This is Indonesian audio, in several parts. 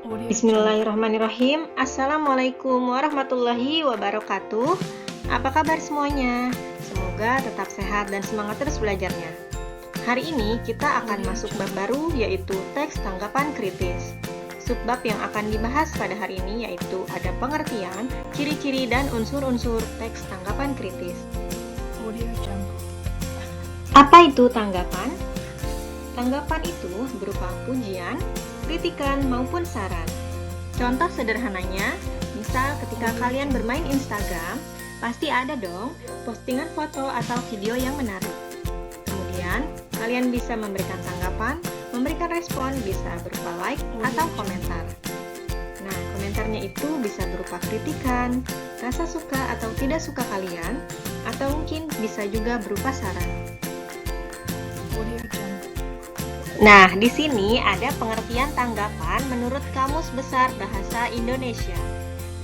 Bismillahirrahmanirrahim. Assalamualaikum warahmatullahi wabarakatuh. Apa kabar semuanya? Semoga tetap sehat dan semangat terus belajarnya. Hari ini kita akan masuk bab baru, yaitu teks tanggapan kritis. Subbab yang akan dibahas pada hari ini yaitu ada pengertian, ciri-ciri, dan unsur-unsur teks tanggapan kritis. Apa itu tanggapan? Tanggapan itu berupa pujian, kritikan, maupun saran. Contoh sederhananya, misal ketika kalian bermain Instagram, pasti ada dong postingan foto atau video yang menarik. Kemudian, kalian bisa memberikan tanggapan, memberikan respon bisa berupa like atau komentar. Nah, komentarnya itu bisa berupa kritikan, rasa suka atau tidak suka kalian, atau mungkin bisa juga berupa saran. Nah, di sini ada pengertian tanggapan menurut Kamus Besar Bahasa Indonesia,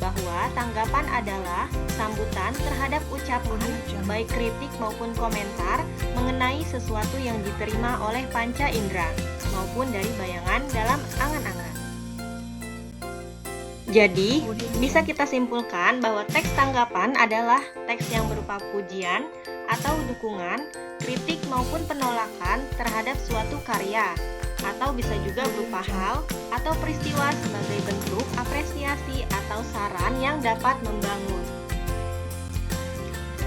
bahwa tanggapan adalah sambutan terhadap ucapan, baik kritik maupun komentar, mengenai sesuatu yang diterima oleh panca indera, maupun dari bayangan dalam angan-angan. Jadi, bisa kita simpulkan bahwa teks tanggapan adalah teks yang berupa pujian atau dukungan, kritik maupun penolakan terhadap suatu karya, atau bisa juga berupa hal atau peristiwa sebagai bentuk apresiasi atau saran yang dapat membangun.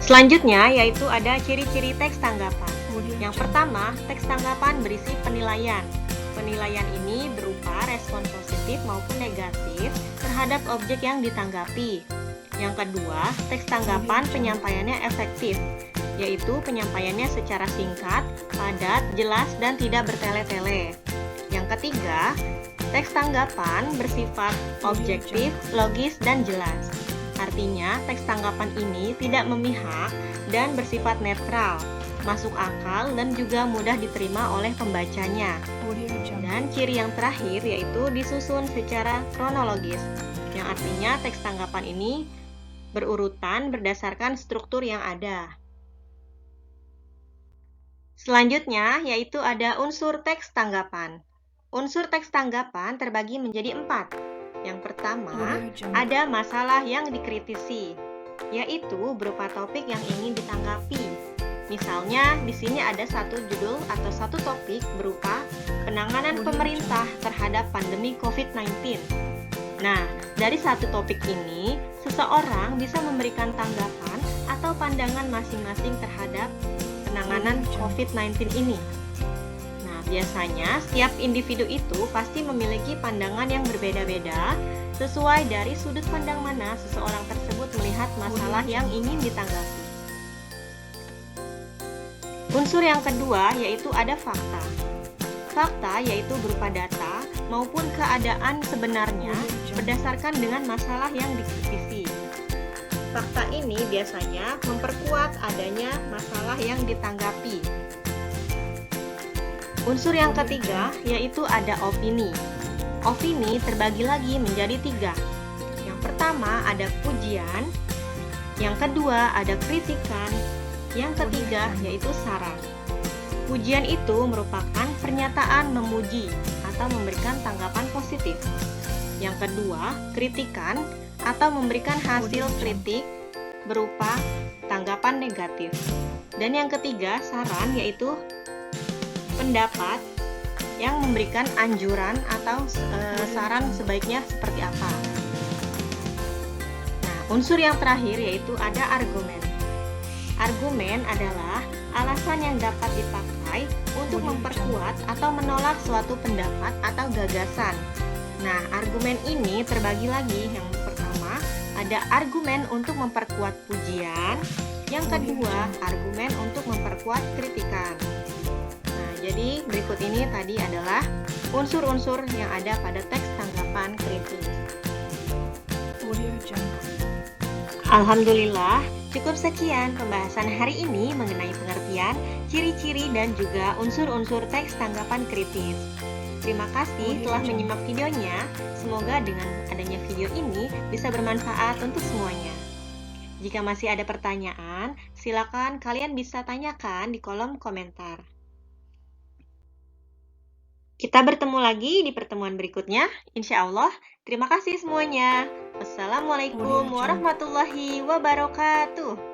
Selanjutnya yaitu ada ciri-ciri teks tanggapan. Yang pertama, teks tanggapan berisi penilaian. Penilaian ini berupa respon positif maupun negatif terhadap objek yang ditanggapi. Yang kedua, teks tanggapan penyampaiannya efektif, yaitu penyampaiannya secara singkat, padat, jelas, dan tidak bertele-tele. Yang ketiga, teks tanggapan bersifat objektif, logis, dan jelas. Artinya, teks tanggapan ini tidak memihak dan bersifat netral, masuk akal, dan juga mudah diterima oleh pembacanya. Dan ciri yang terakhir yaitu disusun secara kronologis, yang artinya teks tanggapan ini berurutan berdasarkan struktur yang ada. Selanjutnya yaitu ada unsur teks tanggapan. Unsur teks tanggapan terbagi menjadi 4. Yang pertama, ada masalah yang dikritisi, yaitu berupa topik yang ingin ditanggapi. Misalnya, di sini ada satu judul atau satu topik berupa penanganan pemerintah terhadap pandemi COVID-19. Nah, dari satu topik ini, seseorang bisa memberikan tanggapan atau pandangan masing-masing terhadap penanganan COVID-19 ini. Nah, biasanya setiap individu itu pasti memiliki pandangan yang berbeda-beda sesuai dari sudut pandang mana seseorang tersebut melihat masalah yang ingin ditanggapi. Unsur yang kedua yaitu ada fakta. Fakta yaitu berupa data maupun keadaan sebenarnya berdasarkan dengan masalah yang dikritisi. Fakta ini biasanya memperkuat adanya masalah yang ditanggapi. Unsur yang ketiga yaitu ada opini. Opini terbagi lagi menjadi 3. Yang pertama ada pujian, yang kedua ada kritikan, yang ketiga yaitu saran. Pujian itu merupakan pernyataan memuji atau memberikan tanggapan positif. Yang kedua, kritikan atau memberikan hasil kritik berupa tanggapan negatif. Dan yang ketiga, saran yaitu pendapat yang memberikan anjuran atau saran sebaiknya seperti apa. Nah, unsur yang terakhir yaitu ada argumen. Argumen adalah alasan yang dapat dipakai untuk memperkuat atau menolak suatu pendapat atau gagasan. Nah, argumen ini terbagi lagi. Yang pertama, ada argumen untuk memperkuat pujian. Yang kedua, argumen untuk memperkuat kritikan. Nah, jadi berikut ini tadi adalah unsur-unsur yang ada pada teks tanggapan kritis. Alhamdulillah, cukup sekian pembahasan hari ini mengenai pengertian, ciri-ciri, dan juga unsur-unsur teks tanggapan kritis. Terima kasih telah menyimak videonya. Semoga dengan adanya video ini bisa bermanfaat untuk semuanya. Jika masih ada pertanyaan, silakan kalian bisa tanyakan di kolom komentar. Kita bertemu lagi di pertemuan berikutnya, insya Allah. Terima kasih semuanya. Wassalamualaikum Waalaikumsalam. warahmatullahi wabarakatuh.